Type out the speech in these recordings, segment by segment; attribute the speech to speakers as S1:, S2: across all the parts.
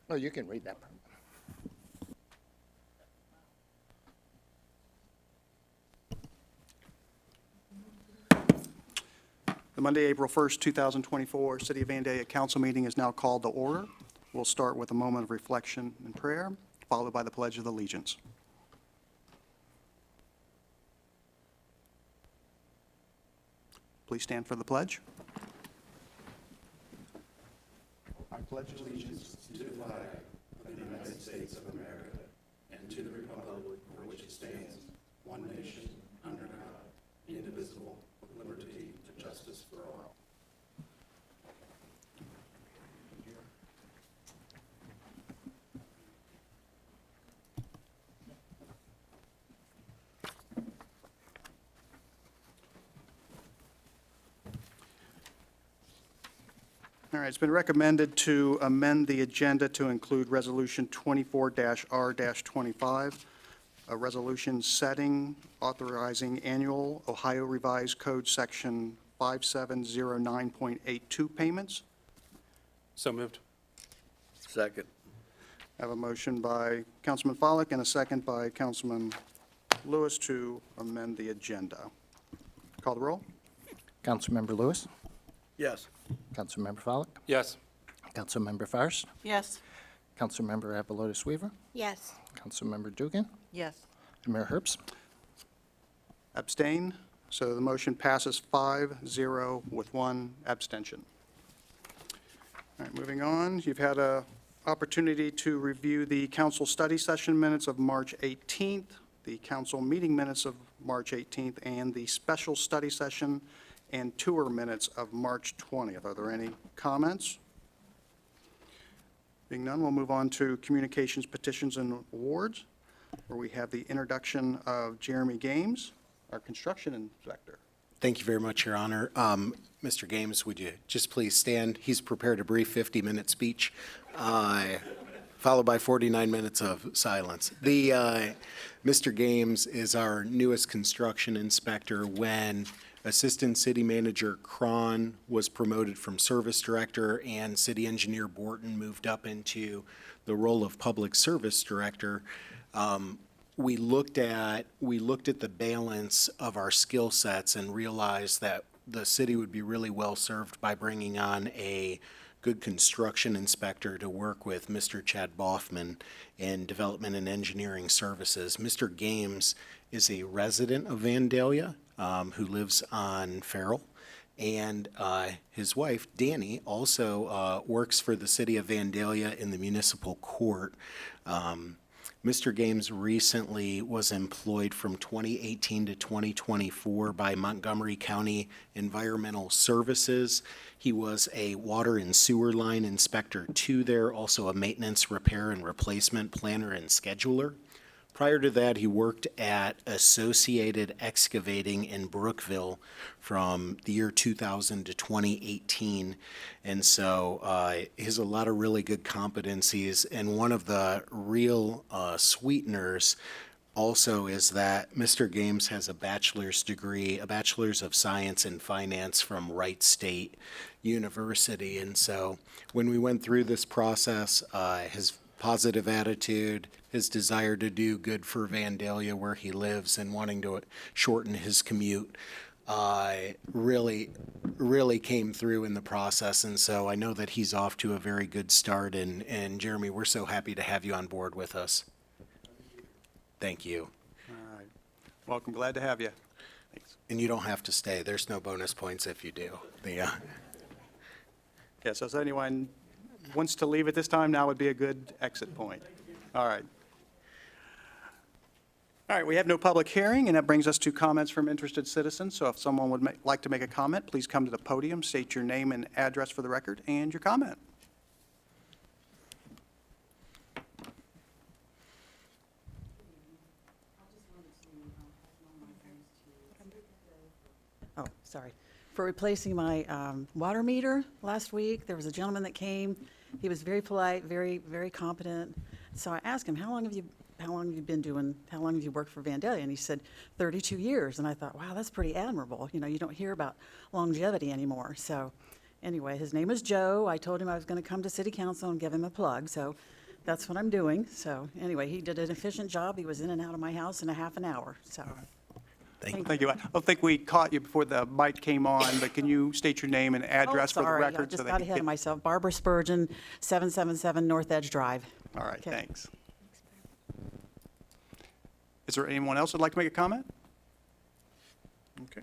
S1: Oh, you can read that part.
S2: The Monday, April 1st, 2024 City of Vandalia Council meeting is now called to order. We'll start with a moment of reflection and prayer, followed by the Pledge of Allegiance. Please stand for the pledge. I pledge allegiance to the flag of the United States of America and to the republic for which it stands, one nation, under God, indivisible, with liberty and justice for all. All right, it's been recommended to amend the agenda to include Resolution 24-R-25, a resolution setting, authorizing annual Ohio Revised Code Section 5709.82 payments.
S3: So moved.
S1: Second.
S2: I have a motion by Councilman Follick and a second by Councilman Lewis to amend the agenda. Call the roll.
S1: Councilmember Lewis,
S3: Yes.
S1: Councilmember Follick,
S3: Yes.
S1: Councilmember Fairst,
S4: Yes.
S1: Councilmember Apolotis Weaver,
S4: Yes.
S1: Councilmember Dugan,
S4: Yes.
S1: and Mayor Herbst.
S2: Abstain. So the motion passes 5-0 with one abstention. All right, moving on. You've had an opportunity to review the council study session minutes of March 18th, the council meeting minutes of March 18th, and the special study session and tour minutes of March 20th. Are there any comments? Being none, we'll move on to communications, petitions, and awards, where we have the introduction of Jeremy Games, our construction inspector.
S5: Thank you very much, Your Honor. Mr. Games, would you just please stand? He's prepared a brief 50-minute speech, followed by 49 minutes of silence. Mr. Games is our newest construction inspector. When Assistant City Manager Cron was promoted from Service Director and City Engineer Borton moved up into the role of Public Service Director, we looked at the balance of our skill sets and realized that the city would be really well served by bringing on a good construction inspector to work with Mr. Chad Boffman in Development and Engineering Services. Mr. Games is a resident of Vandalia who lives on Farrell, and his wife, Danny, also works for the city of Vandalia in the municipal court. Mr. Games recently was employed from 2018 to 2024 by Montgomery County Environmental Services. He was a water and sewer line inspector too there, also a maintenance, repair, and replacement planner and scheduler. Prior to that, he worked at Associated Excavating in Brookville from the year 2000 to 2018. And so he has a lot of really good competencies. And one of the real sweeteners also is that Mr. Games has a bachelor's degree, a bachelor's of science in finance from Wright State University. And so when we went through this process, his positive attitude, his desire to do good for Vandalia where he lives and wanting to shorten his commute really came through in the process. And so I know that he's off to a very good start. And Jeremy, we're so happy to have you on board with us. Thank you.
S2: All right. Welcome, glad to have you. Thanks.
S5: And you don't have to stay. There's no bonus points if you do.
S2: Yeah, so if anyone wants to leave at this time, now would be a good exit point. All right. All right, we have no public hearing, and that brings us to comments from interested citizens. So if someone would like to make a comment, please come to the podium, state your name and address for the record, and your comment.
S4: Oh, sorry. For replacing my water meter last week, there was a gentleman that came. He was very polite, very, very competent. So I asked him, how long have you worked for Vandalia? And he said, 32 years. And I thought, wow, that's pretty admirable. You know, you don't hear about longevity anymore. So Anyway, his name is Joe. I told him I was going to come to city council and give him a plug, so that's what I'm doing. So anyway, he did an efficient job. He was in and out of my house in a half an hour, so.
S2: Thank you. I don't think we caught you before the mic came on, but can you state your name and address for the
S4: Sorry, I
S2: record?
S4: just
S2: they
S4: got
S2: can
S4: ahead
S2: get-
S4: of myself. Barbara Spurgeon, 777 North Edge Drive.
S2: All right,
S4: Okay.
S2: thanks. Is there anyone else who'd like to make a comment? Okay.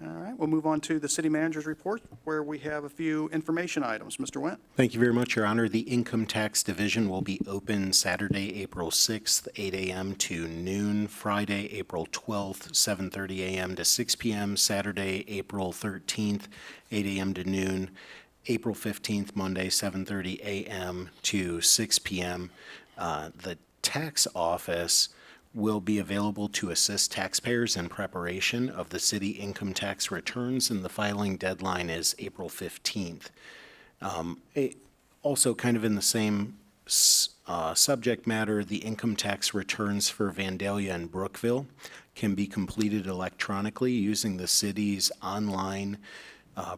S2: All right, we'll move on to the city manager's report, where we have a few information items. Mr. Wendt?
S5: Thank you very much, Your Honor. The Income Tax Division will be open Saturday, April 6th, 8 a.m. to noon, Friday, April 12th, 7:30 a.m. to 6 p.m., Saturday, April 13th, 8 a.m. to noon, April 15th, Monday, 7:30 a.m. to 6 p.m. The tax office will be available to assist taxpayers in preparation of the city income tax returns, and the filing deadline is April 15th. Also, kind of in the same subject matter, the income tax returns for Vandalia and Brookville can be completed electronically using the city's online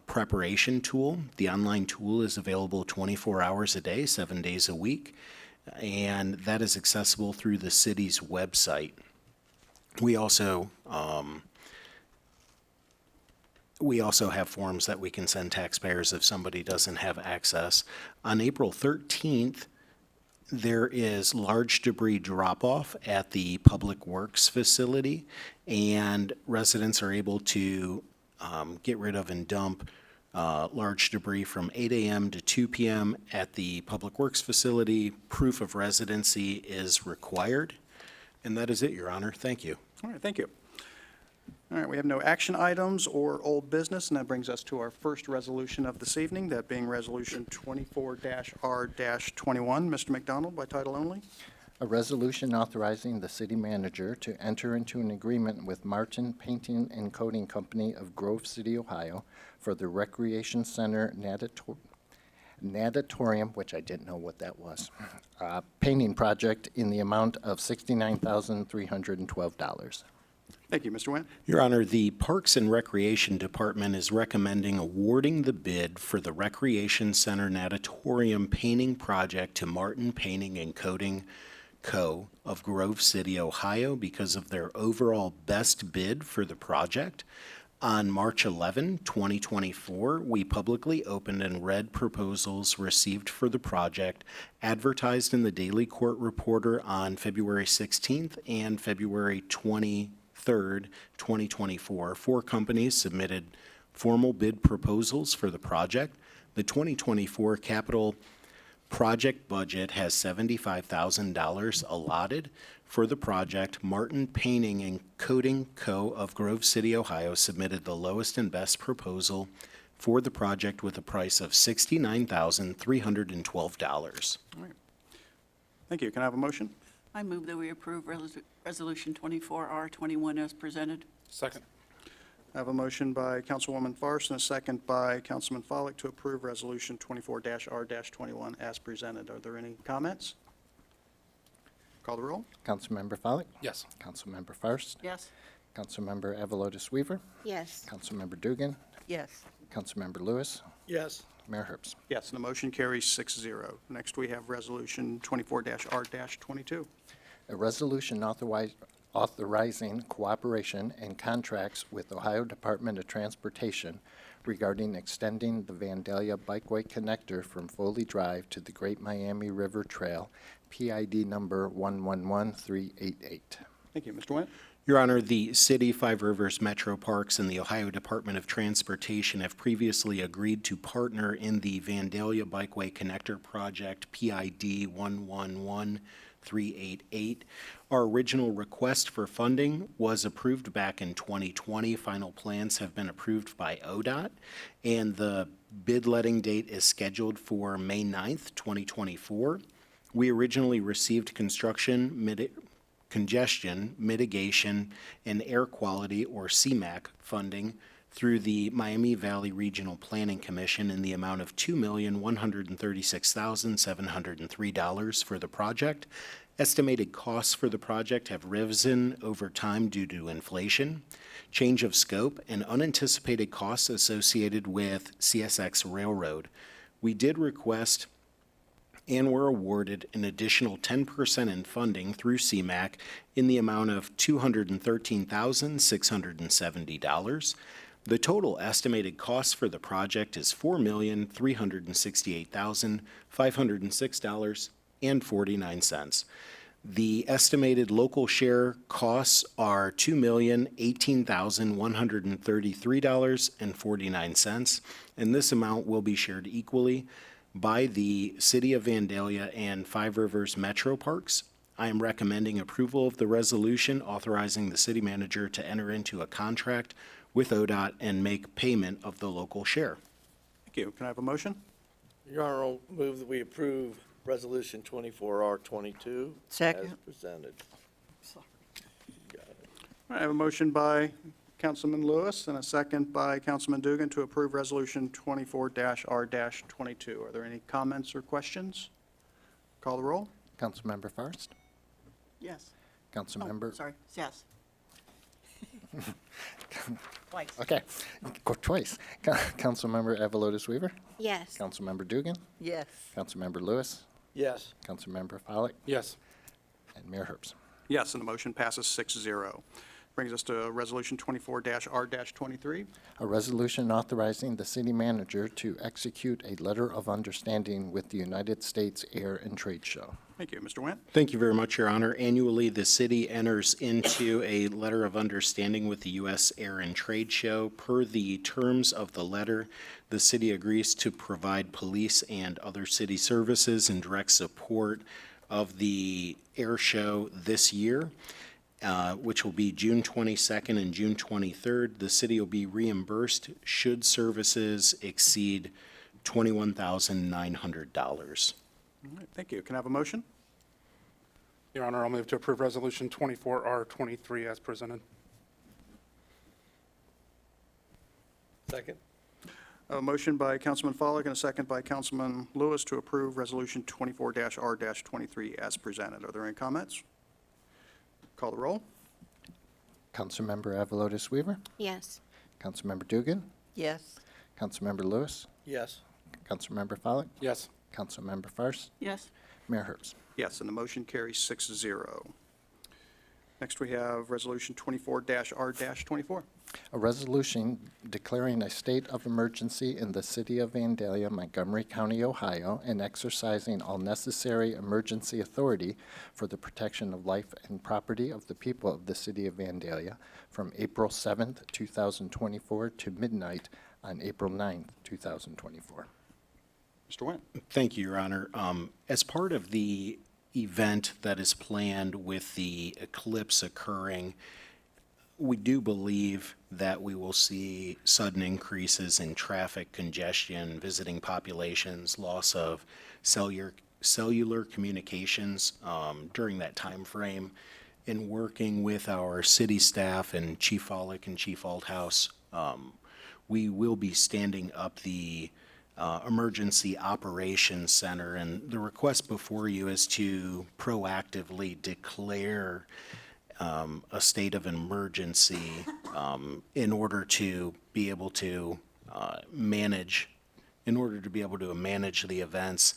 S5: preparation tool. The online tool is available 24 hours a day, 7 days a week, and that is accessible through the city's website. We also have forms that we can send taxpayers if somebody doesn't have access. On April 13th, there is large debris drop-off at the Public Works facility, and residents are able to get rid of and dump large debris from 8 a.m. to 2 p.m. at the Public Works facility. Proof of residency is required. And that is it, Your Honor. Thank you.
S2: All right, thank you. All right, we have no action items or old business, and that brings us to our first resolution of this evening, that being Resolution 24-R-21. Mr. McDonald, by title only.
S1: A resolution authorizing the city manager to enter into an agreement with Martin Painting and Coating Company of Grove City, Ohio, for the Recreation Center natatorium, which I didn't know what that was, painting project in the amount of $69,312.
S2: Thank you, Mr. Wendt.
S5: Your Honor, the Parks and Recreation Department is recommending awarding the bid for the Recreation Center natatorium painting project to Martin Painting and Coating Co. of Grove City, Ohio, because of their overall best bid for the project. On March 11, 2024, we publicly opened and read proposals received for the project, advertised in the Daily Court Reporter on February 16th and February 23rd, 2024. 4 companies submitted formal bid proposals for the project. The 2024 capital project budget has $75,000 allotted for the project. Martin Painting and Coating Co. of Grove City, Ohio submitted the lowest and best proposal for the project with a price of $69,312.
S2: Thank you. Can I have a motion?
S6: I move that we approve Resolution 24R21 as presented.
S3: Second.
S2: I have a motion by Councilwoman Farce and a second by Councilman Follick to approve Resolution 24-R-21 as presented. Are there any comments? Call the roll.
S1: Councilmember Follick?
S3: Yes.
S1: Councilmember Fairst?
S6: Yes.
S1: Councilmember Avalotis Weaver?
S7: yes,
S1: Councilmember Dugan?
S6: Yes.
S1: Councilmember Lewis?
S3: Yes.
S1: Mayor Herbst?
S2: Yes, and the motion carries 6-0. Next, we have Resolution 24-R-22.
S1: A resolution authorizing cooperation and contracts with Ohio Department of Transportation regarding extending the Vandalia Bikeway Connector from Foley Drive to the Great Miami River Trail, PID number 111388.
S2: Thank you. Mr. Wendt?
S5: Your Honor, the City, Five Rivers Metro Parks, and the Ohio Department of Transportation have previously agreed to partner in the Vandalia Bikeway Connector Project, PID 111388. Our original request for funding was approved back in 2020. Final plans have been approved by ODOT, and the bid letting date is scheduled for May 9th, 2024. We originally received congestion mitigation and air quality, or CMAQ, funding through the Miami Valley Regional Planning Commission in the amount of $2,136,703 for the project. Estimated costs for the project have risen over time due to inflation, change of scope, and unanticipated costs associated with CSX Railroad. We did request and were awarded an additional 10% in funding through CMAQ in the amount of $213,670. The total estimated cost for the project is $4,368,506.49. The estimated local share costs are $2,018,133.49, and this amount will be shared equally by the City of Vandalia and Five Rivers Metro Parks. I am recommending approval of the resolution authorizing the city manager to enter into a contract with ODOT and make payment of the local share.
S2: Thank you. Can I have a motion?
S3: Your Honor, I'll move that we approve Resolution 24R22.
S7: Second.
S3: As presented.
S2: All right, I have a motion by Councilman Lewis and a second by Councilman Dugan to approve Resolution 24-R-22. Are there any comments or questions? Call the roll.
S1: Councilmember Fairst?
S6: Yes.
S1: Councilmember?
S6: Sorry, yes. Twice.
S1: Okay, go twice. Councilmember Avalotis Weaver?
S8: Yes.
S1: Councilmember Dugan?
S7: Yes.
S1: Councilmember Lewis?
S3: Yes.
S1: Councilmember Follak?
S3: Yes.
S1: And Mayor Herbst.
S2: Yes, and the motion passes 6-0. Brings us to Resolution 24-R-23.
S1: A resolution authorizing the city manager to execute a letter of understanding with the United States Air and Trade Show.
S2: Thank you. Mr. Wendt?
S5: Thank you very much, Your Honor. Annually, the city enters into a letter of understanding with the U.S. Air and Trade Show. Per the terms of the letter, the city agrees to provide police and other city services in direct support of the air show this year, which will be June 22nd and June 23rd. The city will be reimbursed should services exceed $21,900.
S2: All right, thank you. Can I have a motion?
S3: Your Honor, I'll move to approve Resolution 24R23 as presented. Second.
S2: A motion by Councilman Follak and a second by Councilman Lewis to approve Resolution 24-R-23 as presented. Are there any comments? Call the roll.
S1: Councilmember Avalotis Weaver?
S8: Yes.
S1: Councilmember Dugan?
S7: Yes.
S1: Councilmember Lewis?
S3: Yes.
S1: Councilmember Follak?
S3: Yes.
S1: Councilmember Fairst?
S6: Yes.
S1: Mayor Herbst.
S2: Yes, and the motion carries 6-0. Next, we have Resolution 24-R-24.
S1: A resolution declaring a state of emergency in the city of Vandalia, Montgomery County, Ohio, and exercising all necessary emergency authority for the protection of life and property of the people of the city of Vandalia from April 7th, 2024 to midnight on April 9th, 2024.
S2: Mr. Wendt?
S5: Thank you, Your Honor. As part of the event that is planned with the eclipse occurring, we do believe that we will see sudden increases in traffic congestion, visiting populations, loss of cellular communications during that time frame. In working with our city staff and Chief Follak and Chief Althouse, we will be standing up the Emergency Operations Center, and the request before you is to proactively declare a state of emergency in order to be able to manage the events.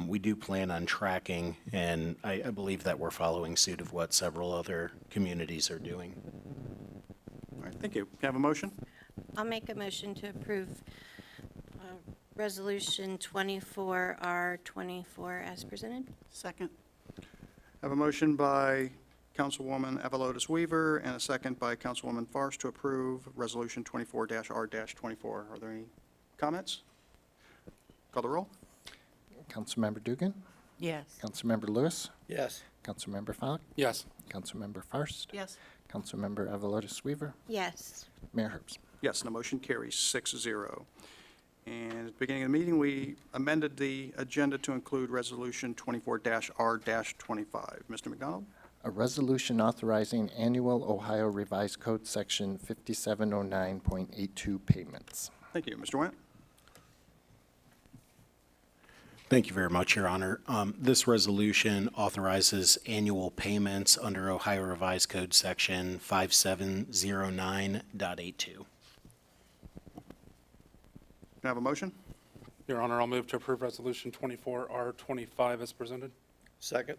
S5: We do plan on tracking, and I believe that we're following suit of what several other communities are doing.
S2: All right, thank you. Can I have a motion?
S8: I'll make a motion to approve Resolution 24R-24 as presented.
S6: Second.
S2: I have a motion by Councilwoman Avalotis Weaver and a second by Councilwoman Fairst to approve Resolution 24-R-24. Are there any comments? Call the roll.
S1: Councilmember Dugan?
S7: Yes.
S1: Councilmember Lewis?
S3: Yes.
S1: Councilmember Follak?
S3: Yes.
S1: Councilmember Fairst?
S6: Yes.
S1: Councilmember Avalotis Weaver?
S8: Yes.
S1: Mayor Herbst.
S2: Yes, and the motion carries 6-0. And at the beginning of the meeting, we amended the agenda to include Resolution 24-R-25. Mr. McDonald?
S1: A resolution authorizing annual Ohio Revised Code Section 5709.82 payments.
S2: Thank you. Mr. Wendt?
S5: Thank you very much, Your Honor. This resolution authorizes annual payments under Ohio Revised Code Section 5709.82.
S2: Can I have a motion?
S3: Your Honor, I'll move to approve Resolution 24R25 as presented.
S7: Second.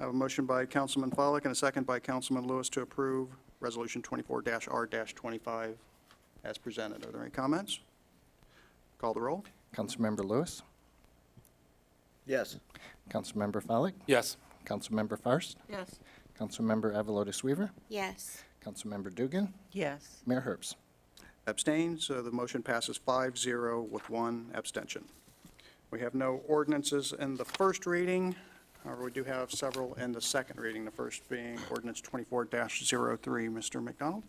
S2: I have a motion by Councilman Follick and a second by Councilman Lewis to approve Resolution 24-R-25 as presented. Are there any comments? Call the roll.
S1: Councilmember Lewis,
S7: Yes.
S1: Councilmember Follick,
S3: Yes.
S1: Councilmember Fairst,
S6: Yes.
S1: Councilmember Avalotis Weaver,
S8: Yes.
S1: Councilmember Dugan,
S6: Yes.
S1: Mayor Herbst.
S2: Abstain, so the motion passes 5-0 with one abstention. We have no ordinances in the first reading. However, we do have several in the second reading, the first being ordinance 24-03. Mr. McDonald?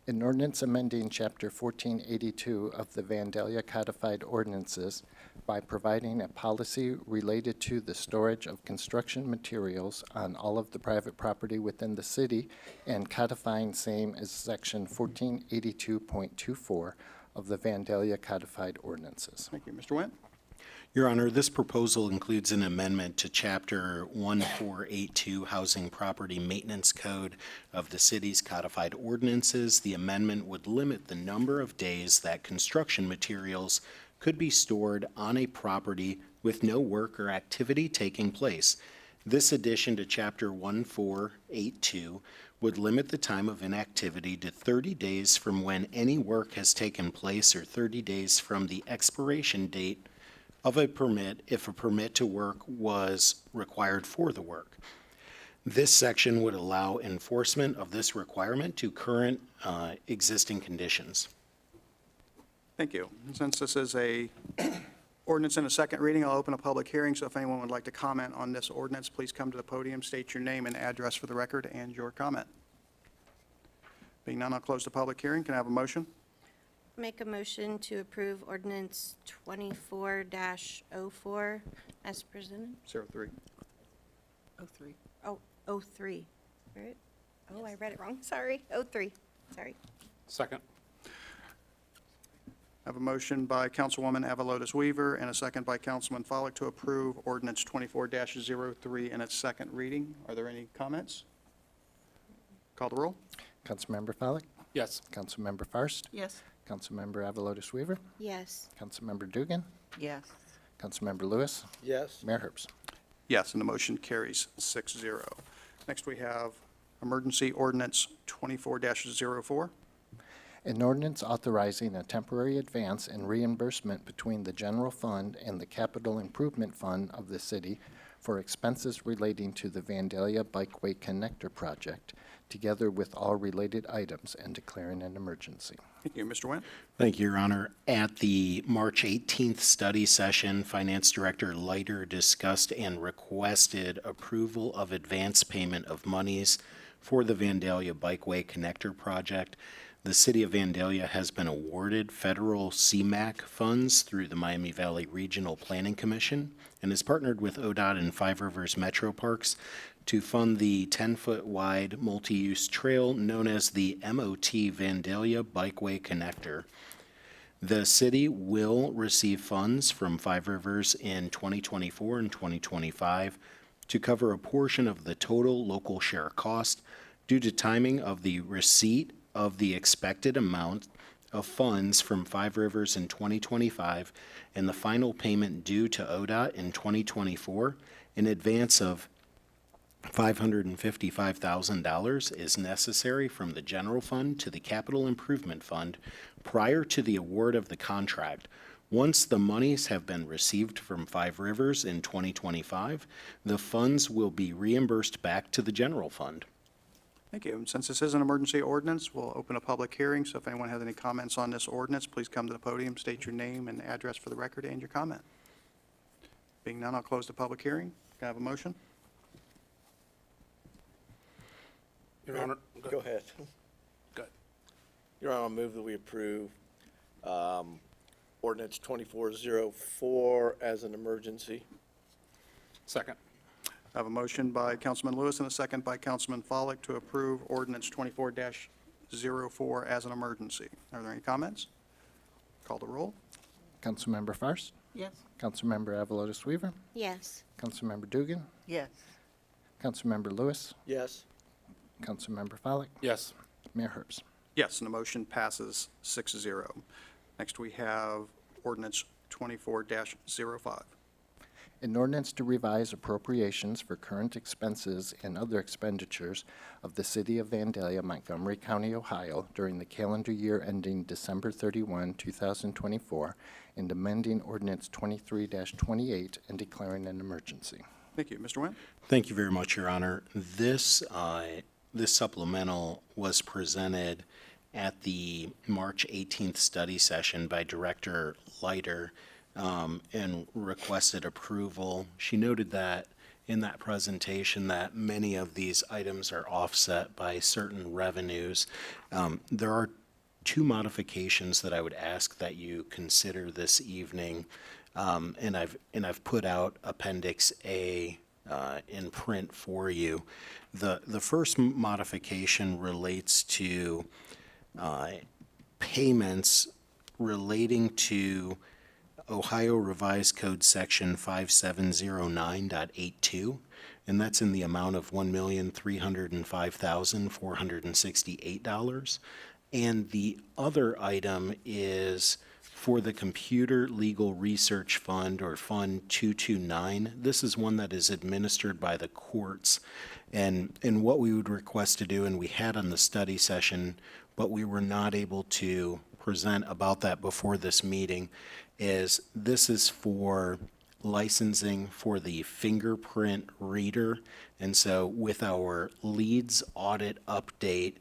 S1: An ordinance amending Chapter 1482 of the Vandalia Codified Ordinances by providing a policy related to the storage of construction materials on all of the private property within the city and codifying same as Section 1482.24 of the Vandalia Codified Ordinances.
S2: Thank you. Mr. Wendt?
S5: Your Honor, this proposal includes an amendment to Chapter 1482 Housing Property Maintenance Code of the city's codified ordinances. The amendment would limit the number of days that construction materials could be stored on a property with no work or activity taking place. This addition to Chapter 1482 would limit the time of inactivity to 30 days from when any work has taken place or 30 days from the expiration date of a permit if a permit to work was required for the work. This section would allow enforcement of this requirement to current existing conditions.
S2: Thank you. Since this is a ordinance in a second reading, I'll open a public hearing, so if anyone would like to comment on this ordinance, please come to the podium, state your name and address for the record, and your comment. Being none, I'll close the public hearing. Can I have a motion?
S8: Make a motion to approve ordinance 24-04 as presented.
S2: 03.
S6: 03.
S8: Oh, 03, right? Oh, I read it wrong. Sorry, 03, sorry.
S3: Second.
S2: I have a motion by Councilwoman Avalotis Weaver and a second by Councilman Follick to approve ordinance 24-03 in its second reading. Are there any comments? Call the roll.
S1: Councilmember Follick,
S3: Yes.
S1: Councilmember Fairst,
S6: Yes.
S1: Councilmember Avalotis Weaver,
S8: Yes.
S1: Councilmember Dugan,
S6: Yes.
S1: Councilmember Lewis,
S7: Yes.
S1: Mayor Herbst.
S2: Yes, and the motion carries 6-0. Next, we have emergency ordinance 24-04.
S1: An ordinance authorizing a temporary advance and reimbursement between the general fund and the capital improvement fund of the city for expenses relating to the Vandalia Bikeway Connector project, together with all related items, and declaring an emergency.
S2: Thank you. Mr. Wendt?
S5: Thank you, Your Honor. At the March 18th study session, Finance Director Leiter discussed and requested approval of advance payment of monies for the Vandalia Bikeway Connector project. The City of Vandalia has been awarded federal CMAQ funds through the Miami Valley Regional Planning Commission and has partnered with ODOT and Five Rivers Metro Parks to fund the 10-foot wide multi-use trail known as the MOT Vandalia Bikeway Connector. The city will receive funds from Five Rivers in 2024 and 2025 to cover a portion of the total local share cost due to timing of the receipt of the expected amount of funds from Five Rivers in 2025 and the final payment due to ODOT in 2024 in advance of $555,000 is necessary from the general fund to the capital improvement fund prior to the award of the contract. Once the monies have been received from Five Rivers in 2025, the funds will be reimbursed back to the general fund.
S2: Thank you. And since this is an emergency ordinance, we'll open a public hearing, so if anyone has any comments on this ordinance, please come to the podium, state your name and address for the record, and your comment. Being none, I'll close the public hearing. Can I have a motion?
S3: Your Honor.
S7: Go ahead.
S3: Go ahead.
S7: Your Honor, I'll move that we approve ordinance 2404 as an emergency.
S3: Second.
S2: I have a motion by Councilman Lewis and a second by Councilman Follick to approve ordinance 24-04 as an emergency. Are there any comments? Call the roll.
S1: Councilmember Fairst,
S6: Yes.
S1: Councilmember Avalotis Weaver,
S8: Yes.
S1: Councilmember Dugan,
S6: Yes.
S1: Councilmember Lewis,
S7: Yes.
S1: Councilmember Follak,
S3: Yes.
S1: Mayor Herbst.
S2: Yes, and the motion passes 6-0. Next, we have ordinance 24-05.
S1: An ordinance to revise appropriations for current expenses and other expenditures of the City of Vandalia, Montgomery County, Ohio during the calendar year ending December 31, 2024, and amending ordinance 23-28 and declaring an emergency.
S2: Thank you. Mr. Wendt?
S5: Thank you very much, Your Honor. This supplemental was presented at the March 18th study session by Director Leiter and requested approval. She noted that in that presentation that many of these items are offset by certain revenues. There are two modifications that I would ask that you consider this evening, and I've put out Appendix A in print for you. The first modification relates to payments relating to Ohio Revised Code Section 5709.82, and that's in the amount of $1,305,468. And the other item is for the Computer Legal Research Fund, or Fund 229. This is one that is administered by the courts. And what we would request to do, and we had on the study session, but we were not able to present about that before this meeting, is this is for licensing for the fingerprint reader. And so with our leads audit update,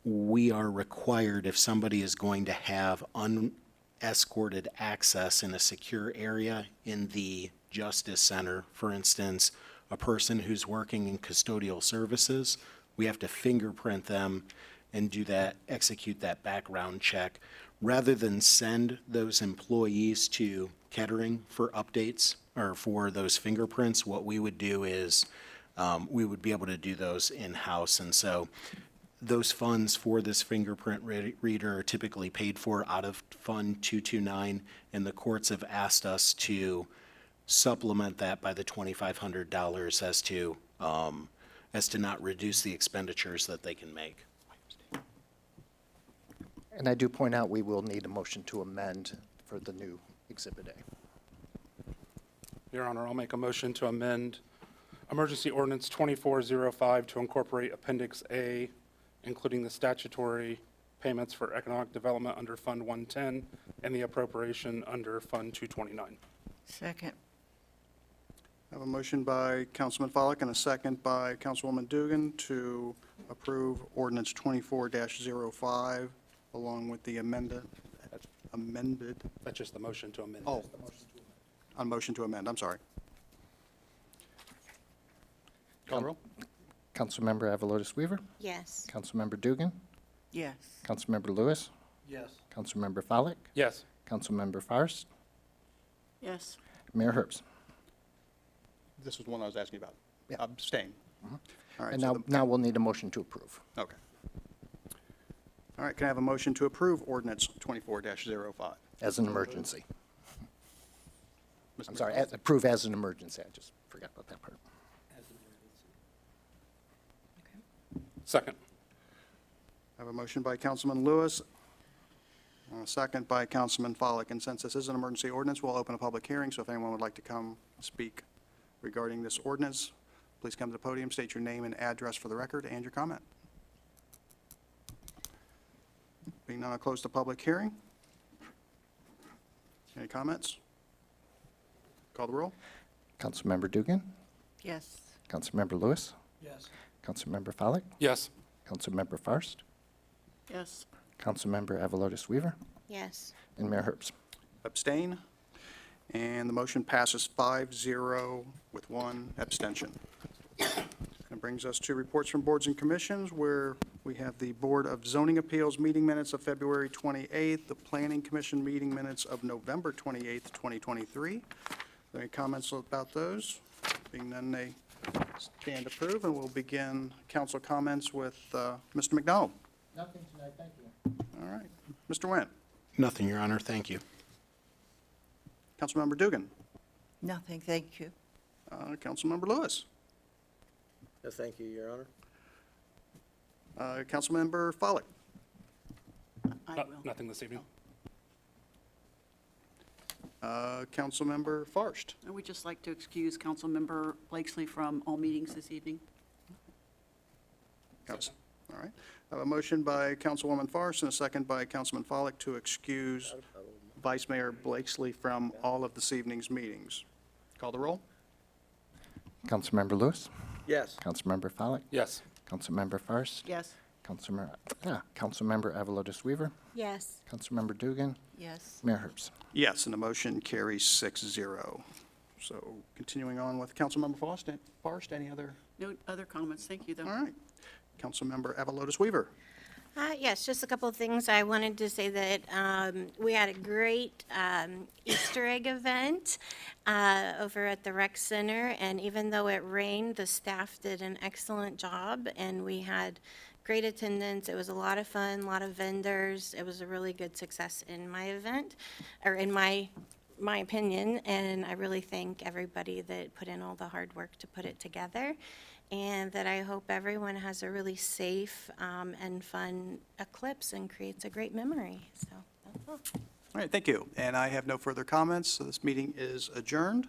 S5: we are required, if somebody is going to have unescorted access in a secure area in the Justice Center, for instance, a person who's working in custodial services, we have to fingerprint them and do that, execute that background check. Rather than send those employees to Kettering for updates or for those fingerprints, what we would do is we would be able to do those in-house. And so those funds for this fingerprint reader are typically paid for out of Fund 229, and the courts have asked us to supplement that by the $2,500 as to not reduce the expenditures that they can make.
S1: And I do point out we will need a motion to amend for the new Exhibit A.
S3: Your Honor, I'll make a motion to amend Emergency Ordinance 2405 to incorporate Appendix A, including the statutory payments for economic development under Fund 110 and the appropriation under Fund 229.
S6: Second.
S2: I have a motion by Councilman Follick and a second by Councilwoman Dugan to approve ordinance 24-05 along with the amended,
S3: That's just the motion to amend.
S2: oh, on motion to amend, I'm sorry. Call the roll.
S1: Councilmember Avalotis Weaver,
S8: Yes.
S1: Councilmember Dugan,
S6: Yes.
S1: Councilmember Lewis,
S7: Yes.
S1: Councilmember Follak,
S3: Yes.
S1: Councilmember Fairst,
S6: Yes.
S1: Mayor Herbst.
S2: This was the one I was asking about.
S1: Yeah.
S2: Abstain. All right.
S1: And
S2: so
S1: now we'll need a motion to approve.
S2: Okay. All right, can I have a motion to approve ordinance 24-05?
S1: As an emergency.
S2: Mr.
S1: I'm sorry,
S2: McDonald?
S1: approve as an emergency. I just forgot about that part.
S3: Second.
S2: I have a motion by Councilman Lewis, and a second by Councilman Follick. And since this is an emergency ordinance, we'll open a public hearing, so if anyone would like to come speak regarding this ordinance, please come to the podium, state your name and address for the record, and your comment. Being none, I'll close the public hearing. Any comments? Call the roll.
S1: Councilmember Dugan,
S6: Yes.
S1: Councilmember Lewis,
S7: Yes.
S1: Councilmember Follak,
S3: Yes.
S1: Councilmember Fairst,
S6: Yes.
S1: Councilmember Avalotis Weaver,
S8: Yes.
S1: and Mayor Herbst.
S2: Abstain. And the motion passes 5-0 with one abstention. That brings us to reports from boards and commissions, where we have the Board of Zoning Appeals meeting minutes of February 28th, the Planning Commission meeting minutes of November 28th, 2023. Are there any comments about those? Being none, they Stand approved, and we'll begin council comments with Mr. McDonald.
S1: Nothing tonight, thank you.
S2: All right. Mr. Wendt.
S5: Nothing, Your Honor, thank you.
S2: Councilmember Dugan.
S9: Nothing, thank you.
S2: Councilmember Lewis.
S7: No, thank you, Your Honor.
S2: Councilmember Follick.
S6: I
S3: No-
S6: will.
S3: Nothing this evening.
S2: Councilmember Farsht.
S6: I would just like to excuse Councilmember Blakesley from all meetings this evening.
S2: All right. I have a motion by Councilwoman Farsht and a second by Councilman Follick to excuse Vice Mayor Blakesley from all of this evening's meetings. Call the roll.
S1: Councilmember Lewis,
S7: Yes.
S1: Councilmember Follak,
S3: Yes.
S1: Councilmember Fairst,
S6: Yes.
S1: Councilmember Avalotis Weaver,
S8: Yes.
S1: Councilmember Dugan,
S6: Yes.
S1: Mayor Herbst.
S2: Yes, and the motion carries 6-0. So continuing on with Councilmember Farsht, any other?
S6: No other comments. Thank you, though.
S2: All right. Councilmember Avalotis Weaver.
S8: Yes, just a couple of things. I wanted to say that we had a great Easter egg event over at the rec center, and even though it rained, the staff did an excellent job, and we had great attendance. It was a lot of fun, a lot of vendors. It was a really good success in my event, or in my opinion, and I really thank everybody that put in all the hard work to put it together, and that I hope everyone has a really safe and fun eclipse and creates a great memory. So that's all.
S2: All right, thank you. And I have no further comments, so this meeting is adjourned.